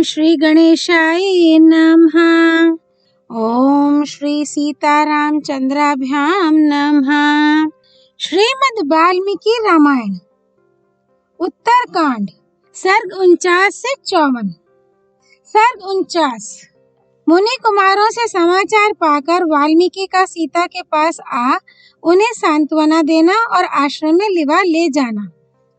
श्री गणेशाय नमः। ओम श्री सीतारामचंद्राभ्याम नमः। श्रीमद् वाल्मीकि रामायण उत्तरकांड सर्ग 49 से 54। सर्ग 49। मुनि कुमारों से समाचार पाकर वाल्मीकि का सीता के पास आ उन्हें सांत्वना देना और आश्रम में लिवा ले जाना।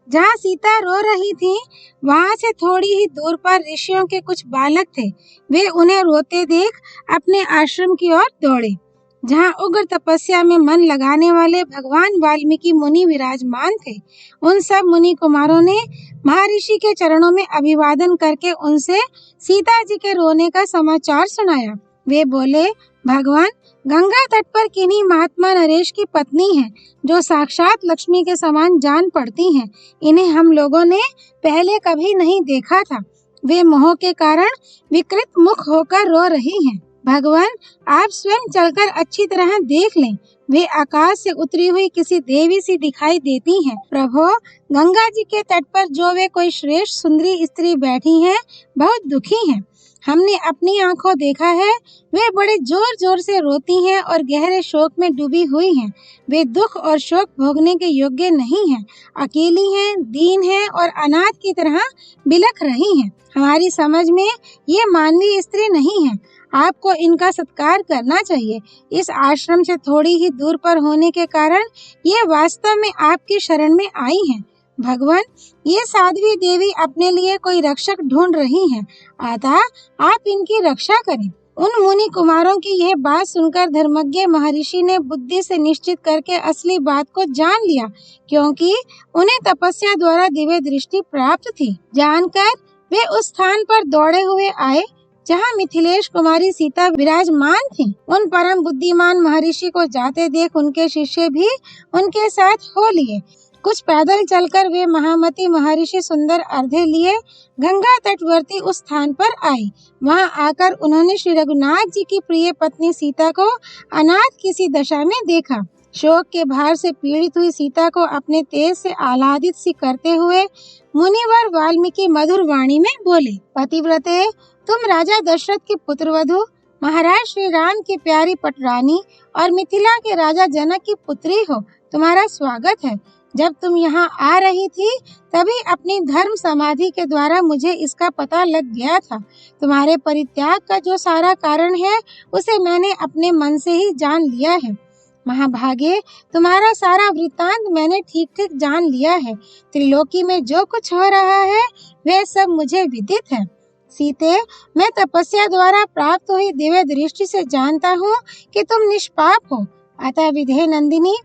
जहाँ सीता रो रही थी वहाँ से थोड़ी ही दूर पर ऋषियों के कुछ बालक थे। वे उन्हें रोते देख अपने आश्रम की ओर दौड़े, जहाँ उग्र तपस्या में मन लगाने वाले भगवान वाल्मीकि मुनि विराजमान थे। उन सब मुनि कुमारों ने महर्षि के चरणों में अभिवादन करके उनसे सीता जी के रोने का समाचार सुनाया। वे बोले, भगवान गंगा तट पर किन्हीं महात्मा नरेश की पत्नी है, जो साक्षात लक्ष्मी के समान जान पड़ती हैं। इन्हें हम लोगों ने पहले कभी नहीं देखा था। वे मोह के कारण विकृत मुख होकर रो रही हैं। भगवान आप स्वयं चलकर अच्छी तरह देख लें। वे आकाश से उतरी हुई किसी देवी सी दिखाई देती हैं। प्रभु गंगा जी के तट पर जो वे कोई श्रेष्ठ सुंदरी स्त्री बैठी हैं, बहुत दुखी हैं। हमने अपनी आंखों देखा है, वे बड़े जोर जोर से रोती हैं और गहरे शोक में डूबी हुई हैं। वे दुख और शोक भोगने के योग्य नहीं हैं, अकेली हैं, दीन हैं और अनाथ की तरह बिलख रही हैं। हमारी समझ में ये मानवीय स्त्री नहीं है। आपको इनका सत्कार करना चाहिए। इस आश्रम से थोड़ी ही दूर पर होने के कारण ये वास्तव में आपकी शरण में आई हैं। भगवान ये साध्वी देवी अपने लिए कोई रक्षक ढूंढ रही हैं, अतः आप इनकी रक्षा करें। उन मुनि कुमारों की यह बात सुनकर धर्मज्ञ महर्षि ने बुद्धि से निश्चित करके असली बात को जान लिया, क्योंकि उन्हें तपस्या द्वारा दिव्य दृष्टि प्राप्त थी। जानकर वे उस स्थान पर दौड़े हुए आए जहाँ मिथिलेश कुमारी सीता विराजमान थी। उन परम बुद्धिमान महर्षि को जाते देख उनके शिष्य भी उनके साथ हो लिए। कुछ पैदल चलकर वे महामती महर्षि सुंदर अर्घ्य लिए गंगा तटवर्ती उस स्थान पर आई। वहां आकर उन्होंने श्री रघुनाथ जी की प्रिय पत्नी सीता को अनाथ किसी दशा में देखा। शोक के भार से पीड़ित हुई सीता को अपने तेज से आह्लादित सी करते हुए मुनिवर वाल्मीकि मधुर वाणी में बोले, पतिव्रते तुम राजा दशरथ की पुत्रवधु, महाराज श्री राम की प्यारी पटरानी और मिथिला के राजा जनक की पुत्री हो। तुम्हारा स्वागत है। जब तुम यहाँ आ रही थी तभी अपनी धर्म समाधि के द्वारा मुझे इसका पता लग गया था। तुम्हारे परित्याग का जो सारा कारण है उसे मैंने अपने मन से ही जान लिया है। महाभागे तुम्हारा सारा वृत्तांत मैंने ठीक ठीक जान लिया है। त्रिलोकी में जो कुछ हो रहा है वह सब मुझे विदित है। सीते मैं तपस्या द्वारा प्राप्त हुई दिव्य दृष्टि से जानता हूँ कि तुम निष्पाप हो, अतः विधे नंदिनी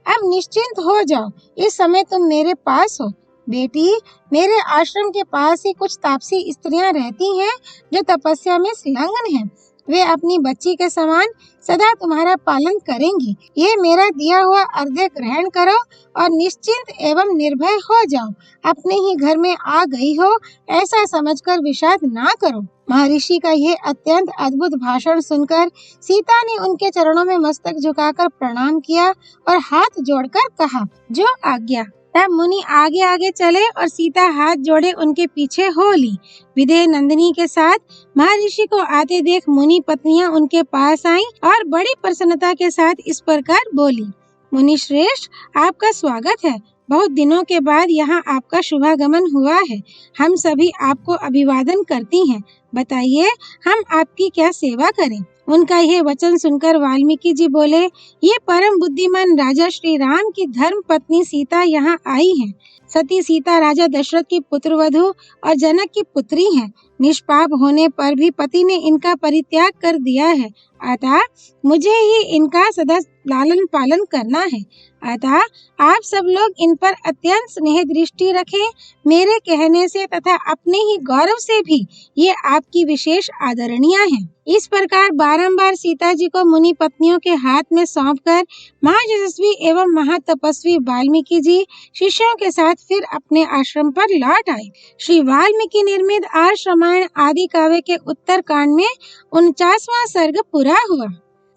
अब निश्चिंत हो जाओ। इस समय तुम मेरे पास हो। बेटी मेरे आश्रम के पास ही कुछ तापसी स्त्रियां रहती हैं जो तपस्या में संलग्न हैं। वे अपनी बच्ची के समान सदा तुम्हारा पालन करेंगी। ये मेरा दिया हुआ अर्घ्य ग्रहण करो और निश्चिंत एवं निर्भय हो जाओ। अपने ही घर में आ गई हो ऐसा समझकर विषाद ना करो। महर्षि का यह अत्यंत अद्भुत भाषण सुनकर सीता ने उनके चरणों में मस्तक झुकाकर प्रणाम किया और हाथ जोड़कर कहा, जो आज्ञा। तब मुनि आगे आगे चले और सीता हाथ जोड़े उनके पीछे हो ली। विदेह नंदिनी के साथ महर्षि को आते देख मुनि पत्नियां उनके पास आईं और बड़ी प्रसन्नता के साथ इस प्रकार बोली, मुनि श्रेष्ठ आपका स्वागत है। बहुत दिनों के बाद यहाँ आपका शुभागमन हुआ है। हम सभी आपको अभिवादन करती हैं। बताइए हम आपकी क्या सेवा करें। उनका यह वचन सुनकर वाल्मीकि जी बोले, ये परम बुद्धिमान राजा श्री राम की धर्म पत्नी सीता यहाँ आई हैं। सती सीता राजा दशरथ की पुत्रवधु और जनक की पुत्री हैं। निष्पाप होने पर भी पति ने इनका परित्याग कर दिया है, अतः मुझे ही इनका सदा लालन पालन करना है। अतः आप सब लोग इन पर अत्यंत स्नेह दृष्टि रखें। मेरे कहने से तथा अपने ही गौरव से भी ये आपकी विशेष आदरणीय हैं। इस प्रकार बारंबार सीता जी को मुनि पत्नियों के हाथ में सौंपकर महायशस्वी एवं महातपस्वी वाल्मीकि जी शिष्यों के साथ फिर अपने आश्रम पर लौट आए। श्री वाल्मीकि निर्मित आर्ष रामायण आदि काव्य के उत्तर कांड में 49वां सर्ग पूरा हुआ।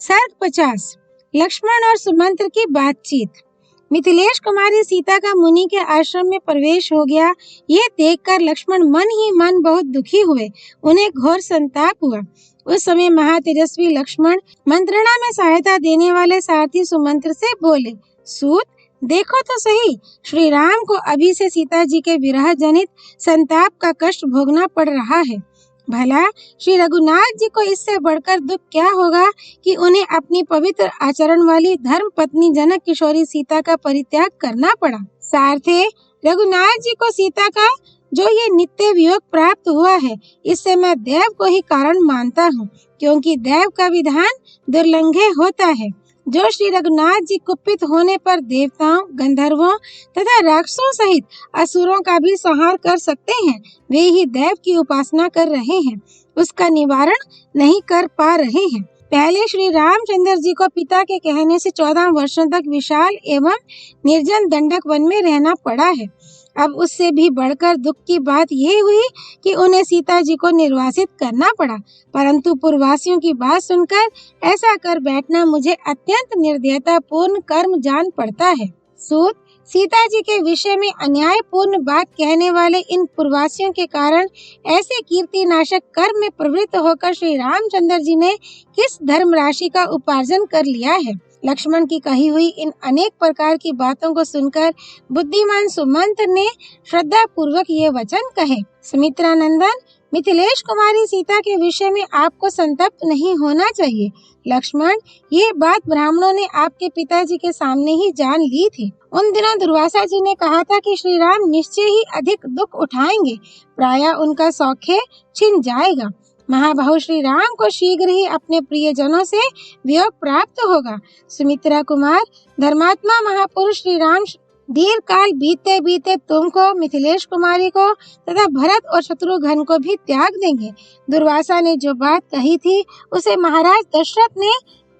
सर्ग 50 लक्ष्मण और सुमंत्र की बातचीत। मिथिलेश कुमारी सीता का मुनि के आश्रम में प्रवेश हो गया। यह देखकर लक्ष्मण मन ही मन बहुत दुखी हुए। उन्हें घोर संताप हुआ। उस समय महातेजस्वी लक्ष्मण मंत्रणा में सहायता देने वाले सारथी सुमंत्र से बोले, सूत, देखो तो सही, श्री राम को अभी से सीता जी के विरह जनित संताप का कष्ट भोगना पड़ रहा है। भला श्री रघुनाथ जी को इससे बढ़कर दुख क्या होगा कि उन्हें अपनी पवित्र आचरण वाली धर्म पत्नी जनक किशोरी सीता का परित्याग करना पड़ा। सारथे, रघुनाथ जी को सीता का जो ये नित्य वियोग प्राप्त हुआ है, इससे मैं देव को ही कारण मानता हूँ, क्योंकि देव का विधान दुर्लंघ्य होता है। जो श्री रघुनाथ जी कुपित होने पर देवताओं, गंधर्वों तथा राक्षसों सहित असुरों का भी संहार कर सकते हैं, वे ही देव की उपासना कर रहे हैं, उसका निवारण नहीं कर पा रहे हैं। पहले श्री रामचंद्र जी को पिता के कहने से 14 वर्षों तक विशाल एवं निर्जन दंडक वन में रहना पड़ा है। अब उससे भी बढ़कर दुख की बात यह हुई कि उन्हें सीता जी को निर्वासित करना पड़ा, परंतु पूर्ववासियों की बात सुनकर ऐसा कर बैठना मुझे अत्यंत निर्दयता पूर्ण कर्म जान पड़ता है। सूत, सीता जी के विषय में अन्यायपूर्ण बात कहने वाले इन पूर्ववासियों के कारण ऐसे कीर्ति नाशक कर्म में प्रवृत्त होकर श्री रामचंद्र जी ने किस धर्म राशि का उपार्जन कर लिया है। लक्ष्मण की कही हुई इन अनेक प्रकार की बातों को सुनकर बुद्धिमान सुमंत्र ने श्रद्धा पूर्वक ये वचन कहे। सुमित्रा नंदन, मिथिलेश कुमारी सीता के विषय में आपको संतप्त नहीं होना चाहिए। लक्ष्मण, ये बात ब्राह्मणों ने आपके पिताजी के सामने ही जान ली थी। उन दिनों दुर्वासा जी ने कहा था कि श्री राम निश्चय ही अधिक दुख उठाएंगे, प्रायः उनका सौख्य छिन जाएगा। महाबाहु श्री राम को शीघ्र ही अपने प्रियजनों से वियोग प्राप्त होगा। सुमित्रा कुमार, धर्मात्मा महापुरुष श्री राम दीर्घ काल बीते बीते तुमको, मिथिलेश कुमारी को तथा भरत और शत्रुघ्न को भी त्याग देंगे। दुर्वासा ने जो बात कही थी उसे महाराज दशरथ ने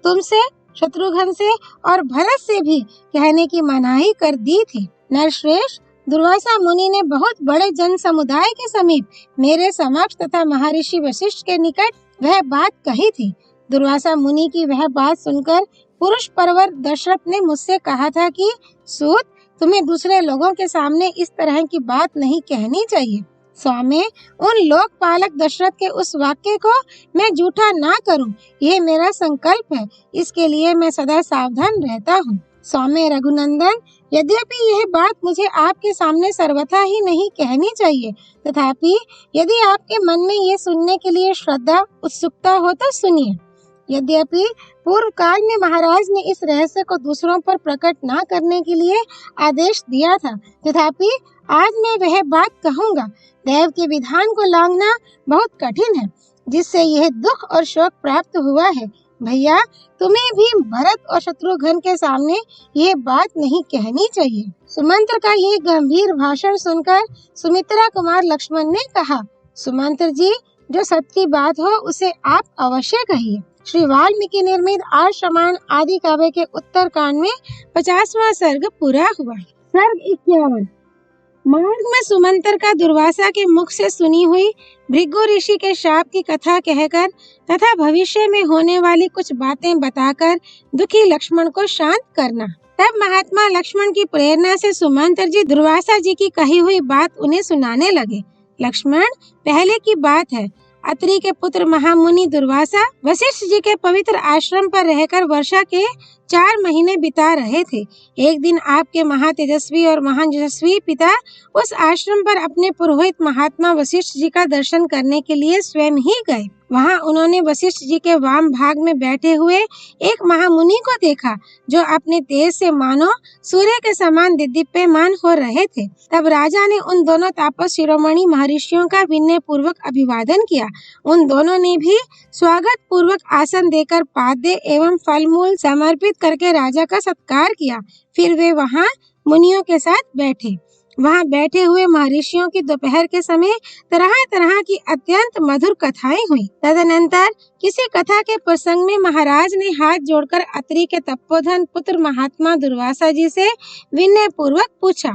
तुमसे, शत्रुघ्न से और भरत से भी कहने की मनाही कर दी थी। नरश्रेष्ठ, दुर्वासा मुनि ने बहुत बड़े जन समुदाय के समीप मेरे समक्ष तथा महर्षि वशिष्ठ के निकट वह बात कही थी। दुर्वासा मुनि की वह बात सुनकर पुरुष परवर दशरथ ने मुझसे कहा था कि सूत, तुम्हें दूसरे लोगों के सामने इस तरह की बात नहीं कहनी चाहिए। स्वामी, उन लोकपालक दशरथ के उस वाक्य को मैं झूठा ना करूं, यह मेरा संकल्प है। इसके लिए मैं सदा सावधान रहता हूँ। स्वामी रघुनंदन, यद्यपि यह बात मुझे आपके सामने सर्वथा ही नहीं कहनी चाहिए, तथापि यदि आपके मन में ये सुनने के लिए श्रद्धा, उत्सुकता हो तो सुनिए। यद्यपि पूर्व काल में महाराज ने इस रहस्य को दूसरों पर प्रकट न करने के लिए आदेश दिया था, तथापि आज मैं वह बात कहूँगा। देव के विधान को लांघना बहुत कठिन है, जिससे यह दुख और शोक प्राप्त हुआ है। भैया, तुम्हें भी भरत और शत्रुघ्न के सामने ये बात नहीं कहनी चाहिए। सुमंत्र का ये गंभीर भाषण सुनकर सुमित्रा कुमार लक्ष्मण ने कहा, सुमंत्र जी, जो सत्य बात हो उसे आप अवश्य कहिए। श्री वाल्मीकि निर्मित आर्षरामायण आदि काव्य के उत्तर कांड में 50वां सर्ग पूरा हुआ। सर्ग 51। मार्ग में सुमंत्र का दुर्वासा के मुख से सुनी हुई भृगु ऋषि के शाप की कथा कहकर तथा भविष्य में होने वाली कुछ बातें बताकर दुखी लक्ष्मण को शांत करना। तब महात्मा लक्ष्मण की प्रेरणा से सुमंत्र जी दुर्वासा जी की कही हुई बात उन्हें सुनाने लगे। लक्ष्मण, पहले की बात है, अत्रि के पुत्र महामुनि दुर्वासा वशिष्ठ जी के पवित्र आश्रम पर रहकर वर्षा के 4 महीने बिता रहे थे। एक दिन आपके महातेजस्वी और महान यशस्वी पिता उस आश्रम पर अपने पुरोहित महात्मा वशिष्ठ जी का दर्शन करने के लिए स्वयं ही गए। वहां उन्होंने वशिष्ठ जी के वाम भाग में बैठे हुए एक महामुनि को देखा, जो अपने तेज से मानो सूर्य के समान दीप्यमान हो रहे थे। तब राजा ने उन दोनों तापस शिरोमणि महर्षियों का विनय पूर्वक अभिवादन किया। उन दोनों ने भी स्वागत पूर्वक आसन देकर पाद्य एवं फल मूल समर्पित करके राजा का सत्कार किया। फिर वे वहां मुनियों के साथ बैठे। वहां बैठे हुए महर्षियों की दोपहर के समय तरह तरह की अत्यंत मधुर कथाएं हुई। तदनंतर किसी कथा के प्रसंग में महाराज ने हाथ जोड़कर अत्रि के तपोधन पुत्र महात्मा दुर्वासा जी से विनय पूर्वक पूछा,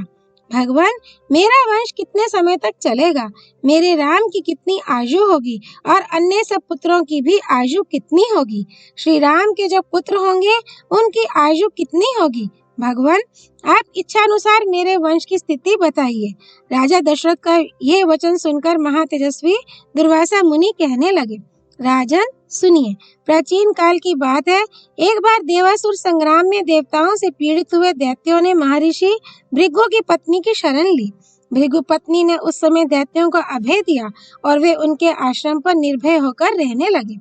भगवान, मेरा वंश कितने समय तक चलेगा? मेरे राम की कितनी आयु होगी और अन्य सब पुत्रों की भी आयु कितनी होगी? श्री राम के जो पुत्र होंगे उनकी आयु कितनी होगी? भगवान, आप इच्छानुसार मेरे वंश की स्थिति बताइए। राजा दशरथ का यह वचन सुनकर महातेजस्वी दुर्वासा मुनि कहने लगे, राजन सुनिए, प्राचीन काल की बात है। एक बार देवासुर संग्राम में देवताओं से पीड़ित हुए दैत्यों ने महर्षि भृगु की पत्नी की शरण ली। भृगु पत्नी ने उस समय दैत्यों को अभय दिया और वे उनके आश्रम पर निर्भय होकर रहने लगे।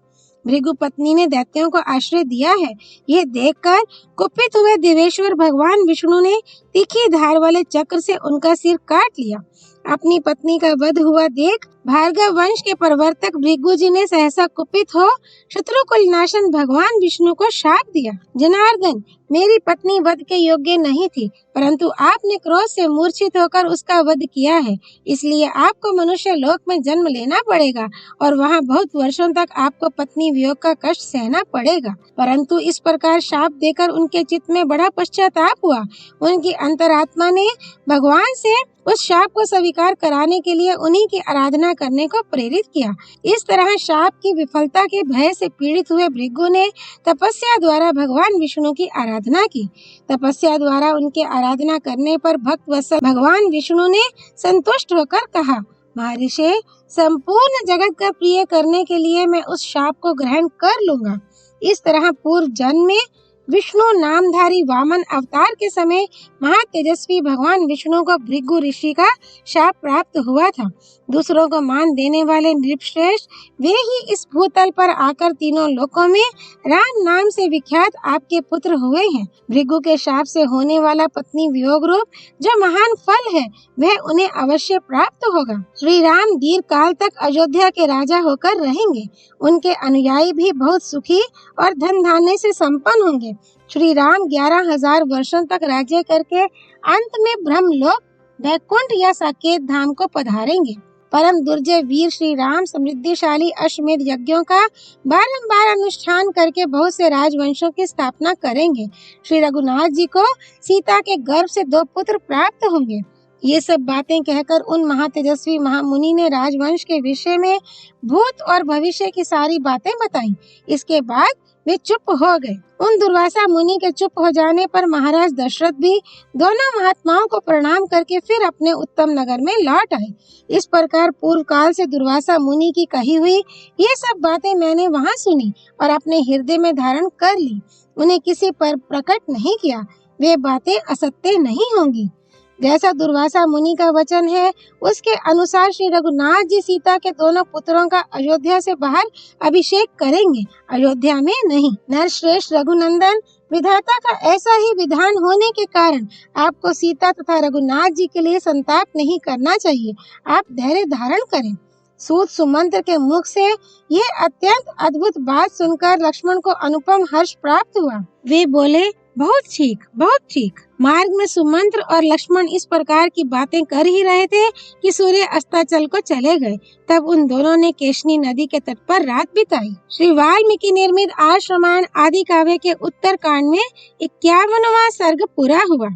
भृगु पत्नी ने दैत्यों को आश्रय दिया है, यह देखकर कुपित हुए देवेश्वर भगवान विष्णु ने तीखी धार वाले चक्र से उनका सिर काट लिया। अपनी पत्नी का वध हुआ देख भार्गव वंश के प्रवर्तक भृगु जी ने सहसा कुपित हो शत्रुकुल नाशन भगवान विष्णु को शाप दिया। जनार्दन, मेरी पत्नी वध के योग्य नहीं थी, परंतु आपने क्रोध से मूर्छित होकर उसका वध किया है, इसलिए आपको मनुष्य लोक में जन्म लेना पड़ेगा और वहाँ बहुत वर्षों तक आपको पत्नी वियोग का कष्ट सहना पड़ेगा। परंतु इस प्रकार शाप देकर उनके चित्त में बड़ा पश्चाताप हुआ। उनकी अंतरात्मा ने भगवान से उस शाप को स्वीकार कराने के लिए उन्हीं की आराधना करने को प्रेरित किया। इस तरह शाप की विफलता के भय से पीड़ित हुए भृगु ने तपस्या द्वारा भगवान विष्णु की आराधना की। तपस्या द्वारा उनके आराधना करने पर भक्त वत्सल भगवान विष्णु ने संतुष्ट होकर कहा, महर्षि, संपूर्ण जगत का प्रिय करने के लिए मैं उस शाप को ग्रहण कर लूंगा। इस तरह पूर्व जन्म में विष्णु नामधारी वामन अवतार के समय महातेजस्वी भगवान विष्णु को भृगु ऋषि का शाप प्राप्त हुआ था। दूसरों को मान देने वाले नृपश्रेष्ठ वे ही इस भूतल पर आकर तीनों लोकों में राम नाम से विख्यात आपके पुत्र हुए हैं। भृगु के शाप से होने वाला पत्नी वियोग रूप जो महान फल है वह उन्हें अवश्य प्राप्त होगा। श्री राम दीर्घ काल तक अयोध्या के राजा होकर रहेंगे। उनके अनुयायी भी बहुत सुखी और धन धान्य से संपन्न होंगे। श्री राम 11,000 वर्षों तक राज्य करके अंत में ब्रह्मलोक, वैकुंठ या साकेत धाम को पधारेंगे। परम दुर्जय वीर श्री राम समृद्धिशाली अश्वमेध यज्ञों का बारंबार अनुष्ठान करके बहुत से राजवंशों की स्थापना करेंगे। श्री रघुनाथ जी को सीता के गर्भ से 2 पुत्र प्राप्त होंगे। ये सब बातें कहकर उन महातेजस्वी महामुनि ने राजवंश के विषय में भूत और भविष्य की सारी बातें बताई। इसके बाद वे चुप हो गए। उन दुर्वासा मुनि के चुप हो जाने पर महाराज दशरथ भी दोनों महात्माओं को प्रणाम करके फिर अपने उत्तम नगर में लौट आए। इस प्रकार पूर्व काल से दुर्वासा मुनि की कही हुई ये सब बातें मैंने वहां सुनी और अपने हृदय में धारण कर ली। उन्हें किसी पर प्रकट नहीं किया। वे बातें असत्य नहीं होंगी। जैसा दुर्वासा मुनि का वचन है उसके अनुसार श्री रघुनाथ जी सीता के दोनों पुत्रों का अयोध्या से बाहर अभिषेक करेंगे, अयोध्या में नहीं। नरश्रेष्ठ रघुनंदन, विधाता का ऐसा ही विधान होने के कारण आपको सीता तथा रघुनाथ जी के लिए संताप नहीं करना चाहिए। आप धैर्य धारण करें। सूत सुमंत्र के मुख से यह अत्यंत अद्भुत बात सुनकर लक्ष्मण को अनुपम हर्ष प्राप्त हुआ। वे बोले, बहुत ठीक, बहुत ठीक। मार्ग में सुमंत्र और लक्ष्मण इस प्रकार की बातें कर ही रहे थे कि सूर्य अस्ताचल को चले गए। तब उन दोनों ने केशनी नदी के तट पर रात बिताई। श्री वाल्मीकि निर्मित आश्रमायण आदि काव्य के उत्तर कांड में 51वां सर्ग पूरा हुआ।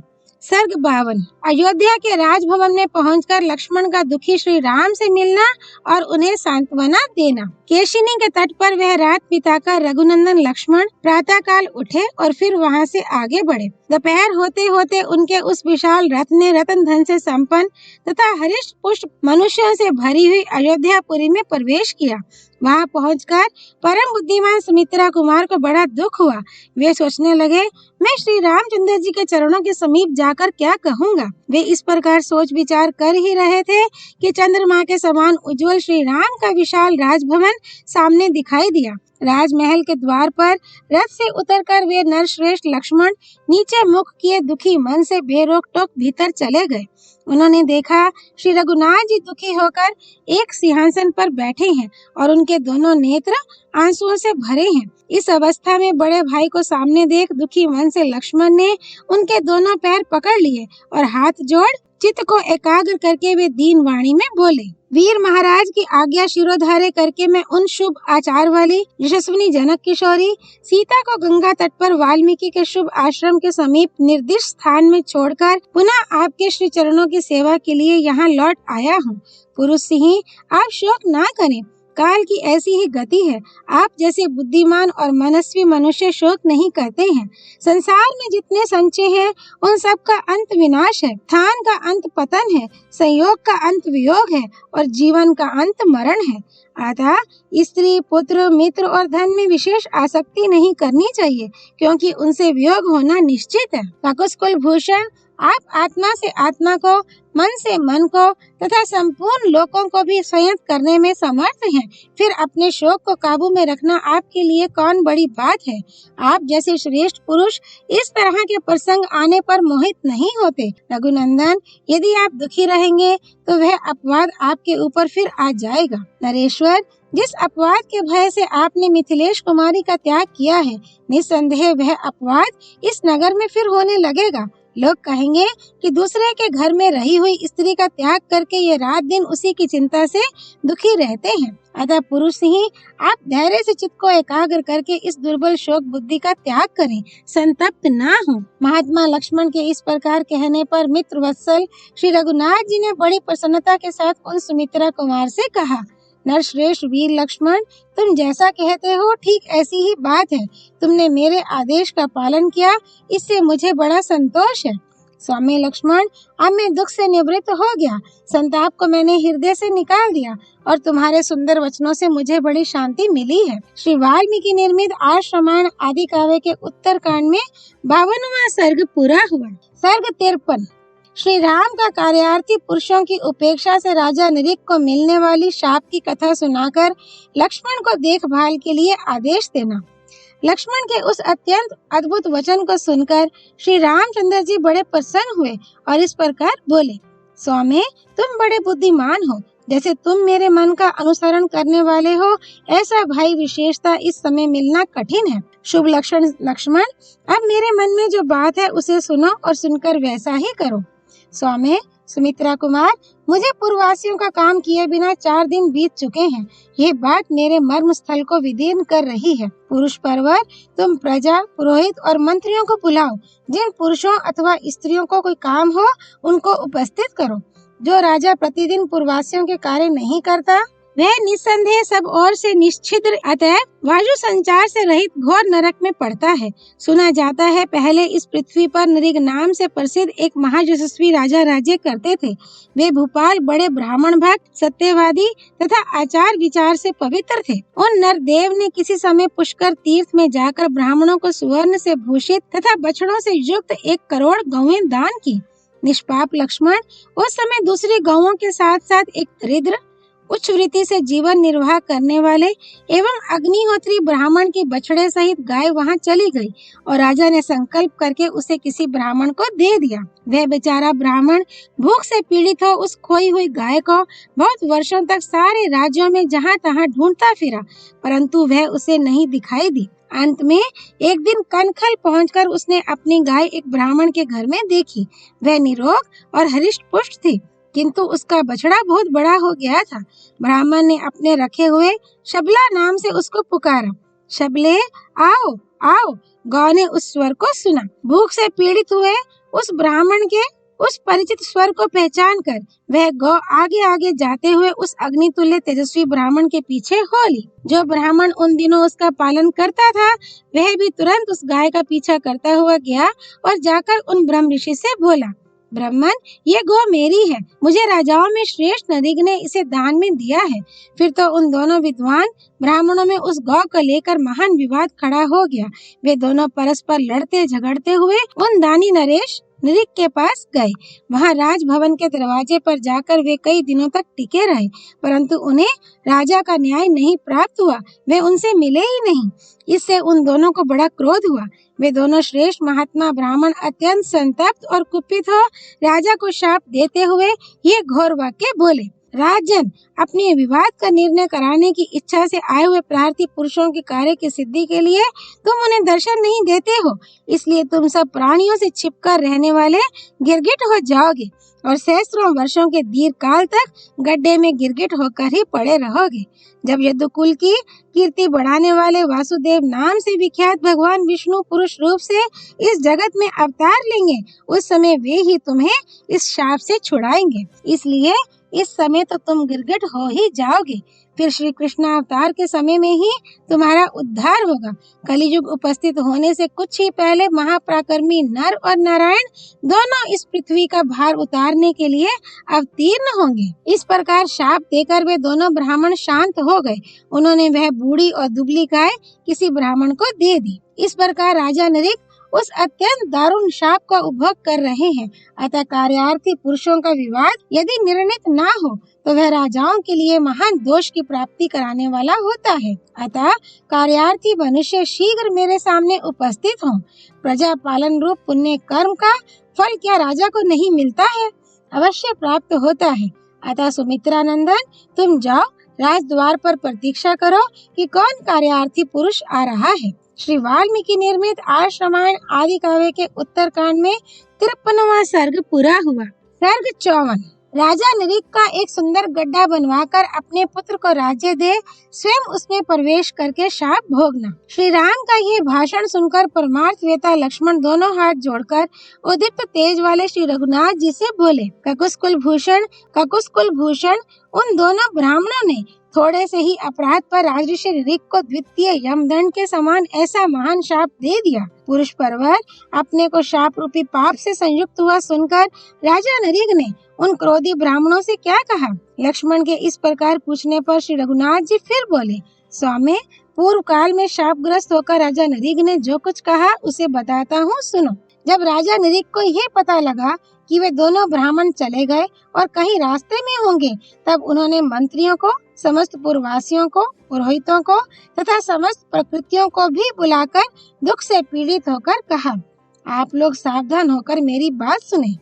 सर्ग 52। अयोध्या के राजभवन में पहुंचकर लक्ष्मण का दुखी श्री राम से मिलना और उन्हें सांत्वना देना। केशिनी के तट पर वह रात बिताकर रघुनंदन लक्ष्मण प्रातः काल उठे और फिर वहां से आगे बढ़े। दोपहर होते होते उनके उस विशाल रथ ने रत्न धन से संपन्न तथा हरिष्ट पुष्ट मनुष्यों से भरी हुई अयोध्यापुरी में प्रवेश किया। वहां पहुंचकर परम बुद्धिमान सुमित्रा कुमार को बड़ा दुख हुआ। वे सोचने लगे, मैं श्री रामचंद्र जी के चरणों के समीप जाकर क्या कहूँगा। वे इस प्रकार सोच विचार कर ही रहे थे कि चंद्रमा के समान उज्जवल श्री राम का विशाल राजभवन सामने दिखाई दिया। राजमहल के द्वार पर रथ से उतरकर वे नरश्रेष्ठ लक्ष्मण नीचे मुख किए दुखी मन से बेरोक टोक भीतर चले गए। उन्होंने देखा श्री रघुनाथ जी दुखी होकर एक सिंहासन पर बैठे हैं और उनके दोनों नेत्र आंसुओं से भरे हैं। इस अवस्था में बड़े भाई को सामने देख दुखी मन से लक्ष्मण ने उनके दोनों पैर पकड़ लिए और हाथ जोड़ चित्त को एकाग्र करके वे दीन वाणी में बोले, वीर महाराज की आज्ञा शिरोधार्य करके मैं उन शुभ आचार वाली यशस्विनी जनक किशोरी सीता को गंगा तट पर वाल्मीकि के शुभ आश्रम के समीप निर्दिष्ट स्थान में छोड़कर पुनः आपके श्री चरणों की सेवा के लिए यहाँ लौट आया हूँ। पुरुष सिंह, आप शोक ना करें। काल की ऐसी ही गति है। आप जैसे बुद्धिमान और मनस्वी मनुष्य शोक नहीं करते हैं। संसार में जितने संचय हैं, उन सब का अंत विनाश है। स्थान का अंत पतन है, संयोग का अंत वियोग है और जीवन का अंत मरण है। अतः स्त्री, पुत्र, मित्र और धन में विशेष आसक्ति नहीं करनी चाहिए, क्योंकि उनसे वियोग होना निश्चित है। काकुस्कुल भूषण, आप आत्मा से आत्मा को, मन से मन को तथा संपूर्ण लोकों को भी संयत करने में समर्थ हैं। फिर अपने शोक को काबू में रखना आपके लिए कौन बड़ी बात है। आप जैसे श्रेष्ठ पुरुष इस तरह के प्रसंग आने पर मोहित नहीं होते। रघुनंदन, यदि आप दुखी रहेंगे तो वह अपवाद आपके ऊपर फिर आ जाएगा। नरेश्वर, जिस अपवाद के भय से आपने मिथिलेश कुमारी का त्याग किया है, निस्संदेह वह अपवाद इस नगर में फिर होने लगेगा। लोग कहेंगे कि दूसरे के घर में रही हुई स्त्री का त्याग करके ये रात दिन उसी की चिंता से दुखी रहते हैं। अतः पुरुष ही आप धैर्य से चित्त को एकाग्र करके इस दुर्बल शोक बुद्धि का त्याग करें, संतप्त ना हो। महात्मा लक्ष्मण के इस प्रकार कहने पर मित्र वत्सल श्री रघुनाथ जी ने बड़ी प्रसन्नता के साथ उन सुमित्रा कुमार से कहा, नरश्रेष्ठ वीर लक्ष्मण, तुम जैसा कहते हो ठीक ऐसी ही बात है। तुमने मेरे आदेश का पालन किया, इससे मुझे बड़ा संतोष है। स्वामी लक्ष्मण, अब मैं दुख से निवृत्त हो गया। संताप को मैंने हृदय से निकाल दिया और तुम्हारे सुंदर वचनों से मुझे बड़ी शांति मिली है। श्री वाल्मीकि निर्मित आर्ष रामायण आदि काव्य के उत्तर कांड में 52वां सर्ग पूरा हुआ। सर्ग 53। श्री राम का कार्यार्थी पुरुषों की उपेक्षा से राजा नृग को मिलने वाली शाप की कथा सुनाकर लक्ष्मण को देखभाल के लिए आदेश देना। लक्ष्मण के उस अत्यंत अद्भुत वचन को सुनकर श्री रामचंद्र जी बड़े प्रसन्न हुए और इस प्रकार बोले, स्वामी, तुम बड़े बुद्धिमान हो। जैसे तुम मेरे मन का अनुसरण करने वाले हो, ऐसा भाई विशेषता इस समय मिलना कठिन है। शुभ लक्षण लक्ष्मण, अब मेरे मन में जो बात है उसे सुनो और सुनकर वैसा ही करो। स्वामी, सुमित्रा कुमार, मुझे पूर्ववासियों का काम किए बिना 4 दिन बीत चुके हैं। ये बात मेरे मर्म स्थल को विदीर्ण कर रही है। पुरुष परवर, तुम प्रजा, पुरोहित और मंत्रियों को बुलाओ। जिन पुरुषों अथवा स्त्रियों को कोई काम हो, उनको उपस्थित करो। जो राजा प्रतिदिन पूर्ववासियों के कार्य नहीं करता, वह निस्संदेह सब ओर से निश्चिद्र अतः वायु संचार से रहित घोर नरक में पड़ता है। सुना जाता है पहले इस पृथ्वी पर नृग नाम से प्रसिद्ध एक महायशस्वी राजा राज्य करते थे। वे भूपाल बड़े ब्राह्मण भक्त, सत्यवादी तथा आचार विचार से पवित्र थे। उन नरदेव ने किसी समय पुष्कर तीर्थ में जाकर ब्राह्मणों को सुवर्ण से भूषित तथा बछड़ों से युक्त 1 करोड़ गौएं दान की। निष्पाप लक्ष्मण, उस समय दूसरी गौओं के साथ साथ एक दरिद्र, उच्च वृत्ति से जीवन निर्वाह करने वाले एवं अग्निहोत्री ब्राह्मण के बछड़े सहित गाय वहां चली गई और राजा ने संकल्प करके उसे किसी ब्राह्मण को दे दिया। वह बेचारा ब्राह्मण भूख से पीड़ित हो उस खोई हुई गाय को बहुत वर्षों तक सारे राज्यों में जहां तहां ढूंढता फिरा, परंतु वह उसे नहीं दिखाई दी। अंत में एक दिन कनखल पहुंचकर उसने अपनी गाय एक ब्राह्मण के घर में देखी। वह निरोग और हरिष्ट पुष्ट थी, किंतु उसका बछड़ा बहुत बड़ा हो गया था। ब्राह्मण ने अपने रखे हुए शबला नाम से उसको पुकारा। शबले, आओ आओ। गौ ने उस स्वर को सुना। भूख से पीड़ित हुए उस ब्राह्मण के उस परिचित स्वर को पहचान कर वह गौ आगे आगे जाते हुए उस अग्नितुल्य तेजस्वी ब्राह्मण के पीछे हो ली। जो ब्राह्मण उन दिनों उसका पालन करता था, वह भी तुरंत उस गाय का पीछा करता हुआ गया और जाकर उन ब्रह्म ऋषि से बोला, ब्राह्मण, ये गौ मेरी है। मुझे राजाओं में श्रेष्ठ नृग ने इसे दान में दिया है। फिर तो उन दोनों विद्वान ब्राह्मणों में उस गौ को लेकर महान विवाद खड़ा हो गया। वे दोनों परस्पर लड़ते झगड़ते हुए उन दानी नरेश नृग के पास गए। वहां राजभवन के दरवाजे पर जाकर वे कई दिनों तक टिके रहे, परंतु उन्हें राजा का न्याय नहीं प्राप्त हुआ। वे उनसे मिले ही नहीं। इससे उन दोनों को बड़ा क्रोध हुआ। वे दोनों श्रेष्ठ महात्मा ब्राह्मण अत्यंत संतप्त और कुपित हो राजा को शाप देते हुए ये घोर वाक्य बोले, राजन, अपने विवाद का निर्णय कराने की इच्छा से आए हुए प्रार्थी पुरुषों के कार्य की सिद्धि के लिए तुम उन्हें दर्शन नहीं देते हो, इसलिए तुम सब प्राणियों से छिपकर रहने वाले गिरगिट हो जाओगे और सहस्त्रों वर्षों के दीर्घ काल तक गड्ढे में गिरगिट होकर ही पड़े रहोगे। जब यदुकुल की कीर्ति बढ़ाने वाले वासुदेव नाम से विख्यात भगवान विष्णु पुरुष रूप से इस जगत में अवतार लेंगे, उस समय वे ही तुम्हें इस शाप से छुड़ाएंगे। इसलिए इस समय तो तुम गिरगिट हो ही जाओगे। फिर श्री कृष्ण अवतार के समय में ही तुम्हारा उद्धार होगा। कलियुग उपस्थित होने से कुछ ही पहले महापराक्रमी नर और नारायण दोनों इस पृथ्वी का भार उतारने के लिए अवतीर्ण होंगे। इस प्रकार शाप देकर वे दोनों ब्राह्मण शांत हो गए। उन्होंने वह बूढ़ी और दुबली गाय किसी ब्राह्मण को दे दी। इस प्रकार राजा नरेश उस अत्यंत दारुण शाप का उपभोग कर रहे हैं। अतः कार्यार्थी पुरुषों का विवाद यदि निर्णित ना हो तो वह राजाओं के लिए महान दोष की प्राप्ति कराने वाला होता है। अतः कार्यार्थी मनुष्य शीघ्र मेरे सामने उपस्थित हों। प्रजा पालन रूप पुण्य कर्म का फल क्या राजा को नहीं मिलता है? अवश्य प्राप्त होता है। अतः सुमित्रा नंदन, तुम जाओ, राजद्वार पर प्रतीक्षा करो कि कौन कार्यार्थी पुरुष आ रहा है। श्री वाल्मीकि निर्मित आर्ष रामायण आदि काव्य के उत्तरकांड में 53वां सर्ग पूरा हुआ। सर्ग 54। राजा नरेश का एक सुंदर गड्ढा बनवाकर अपने पुत्र को राज्य दे, स्वयं उसमें प्रवेश करके शाप भोगना। श्री राम का ये भाषण सुनकर परमार्थ वेता लक्ष्मण दोनों हाथ जोड़कर उदीप्त तेज वाले श्री रघुनाथ जी से बोले, ककुस कुल भूषण, उन दोनों ब्राह्मणों ने थोड़े से ही अपराध पर राजऋषि नरेश को द्वितीय यमदंड के समान ऐसा महान शाप दे दिया। पुरुष पर्वर अपने को शाप रूपी पाप से संयुक्त हुआ सुनकर राजा नरेश ने उन क्रोधी ब्राह्मणों से क्या कहा? लक्ष्मण के इस प्रकार पूछने पर श्री रघुनाथ जी फिर बोले, स्वामी, पूर्व काल में शापग्रस्त होकर राजा नरेश ने जो कुछ कहा उसे बताता हूँ, सुनो। जब राजा नरेश को यह पता लगा कि वे दोनों ब्राह्मण चले गए और कहीं रास्ते में होंगे, तब उन्होंने मंत्रियों को, समस्त पुरवासियों को, पुरोहितों को तथा समस्त प्रकृतियों को भी बुलाकर दुख से पीड़ित होकर कहा, आप लोग सावधान होकर मेरी बात सुने।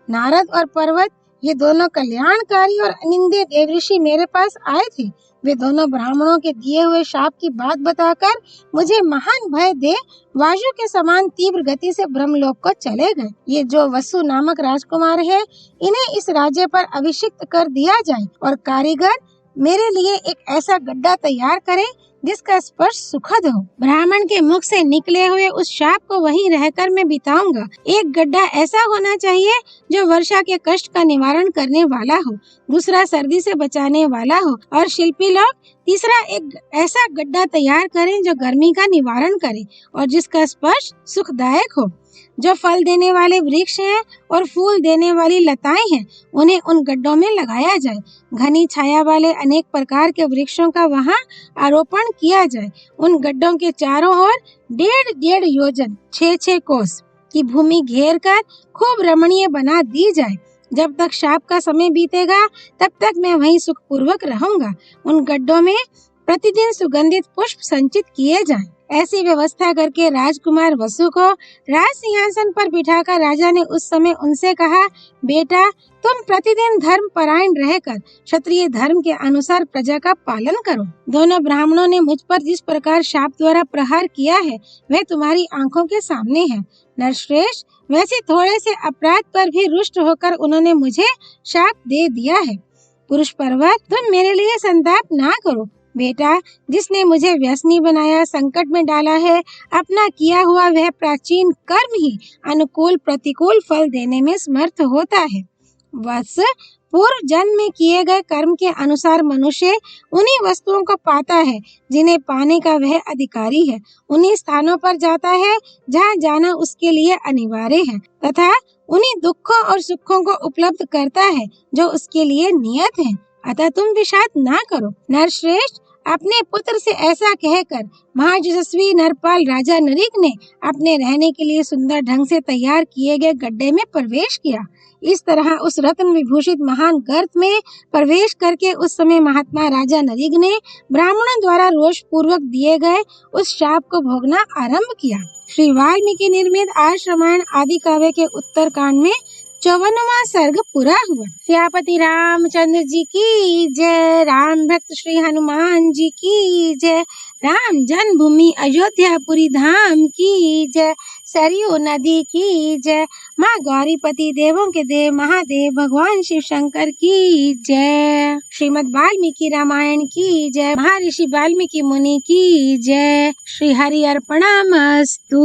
नारद और पर्वत, ये दोनों कल्याणकारी और अनिंद्य देवऋषि मेरे पास आए थे। वे दोनों ब्राह्मणों के दिए हुए शाप की बात बताकर मुझे महान भय दे वायु के समान तीव्र गति से ब्रह्मलोक को चले गए। ये जो वसु नामक राजकुमार है, इन्हें इस राज्य पर अभिषिक्त कर दिया जाए और कारीगर मेरे लिए एक ऐसा गड्ढा तैयार करें जिसका स्पर्श सुखद हो। ब्राह्मण के मुख से निकले हुए उस शाप को वहीं रहकर मैं बिताऊंगा। एक गड्ढा ऐसा होना चाहिए जो वर्षा के कष्ट का निवारण करने वाला हो, दूसरा सर्दी से बचाने वाला हो और शिल्पी लोग तीसरा एक ऐसा गड्ढा तैयार करें जो गर्मी का निवारण करे और जिसका स्पर्श सुखदायक हो। जो फल देने वाले वृक्ष हैं और फूल देने वाली लताएं हैं, उन्हें उन गड्ढों में लगाया जाए। घनी छाया वाले अनेक प्रकार के वृक्षों का वहां आरोपण किया जाए। उन गड्ढों के चारों ओर 1.5 योजन 6 कोस की भूमि घेर कर खूब रमणीय बना दी जाए। जब तक शाप का समय बीतेगा तब तक मैं वहीं सुखपूर्वक रहूंगा। उन गड्ढों में प्रतिदिन सुगंधित पुष्प संचित किए जाएं। ऐसी व्यवस्था करके राजकुमार वसु को राज सिंहासन पर बिठाकर राजा ने उस समय उनसे कहा, बेटा, तुम प्रतिदिन धर्म परायण रहकर क्षत्रिय धर्म के अनुसार प्रजा का पालन करो। दोनों ब्राह्मणों ने मुझ पर जिस प्रकार शाप द्वारा प्रहार किया है वह तुम्हारी आंखों के सामने है। नरश्रेष्ठ, वैसे थोड़े से अपराध पर भी रुष्ट होकर उन्होंने मुझे शाप दे दिया है। पुरुष पर्वत, तुम मेरे लिए संताप ना करो। बेटा, जिसने मुझे व्यसनी बनाया, संकट में डाला है, अपना किया हुआ वह प्राचीन कर्म ही अनुकूल प्रतिकूल फल देने में समर्थ होता है। वत्स, पूर्व जन्म में किए गए कर्म के अनुसार मनुष्य उन्हीं वस्तुओं को पाता है जिन्हें पाने का वह अधिकारी है, उन्हीं स्थानों पर जाता है जहाँ जाना उसके लिए अनिवार्य है तथा उन्हीं दुखों और सुखों को उपलब्ध करता है जो उसके लिए नियत है। अतः तुम विषाद ना करो। नरश्रेष्ठ, अपने पुत्र से ऐसा कहकर महायशस्वी नरपाल राजा नरेश ने अपने रहने के लिए सुंदर ढंग से तैयार किए गए गड्ढे में प्रवेश किया। इस तरह उस रत्न विभूषित महान गर्त में प्रवेश करके उस समय महात्मा राजा नरेश ने ब्राह्मणों द्वारा रोष पूर्वक दिए गए उस शाप को भोगना आरंभ किया। श्री वाल्मीकि निर्मित आर्ष रामायण आदि काव्य के उत्तरकांड में 54वां सर्ग पूरा हुआ। सियापति रामचंद्र जी की जय। राम भक्त श्री हनुमान जी की जय। राम जन्मभूमि अयोध्यापुरी धाम की जय। सरयू नदी की जय। माँ गौरीपति देवों के देव महादेव भगवान शिव शंकर की जय। श्रीमद् वाल्मीकि रामायण की जय। महर्षि वाल्मीकि मुनि की जय। श्री हरि अर्पणमस्तु।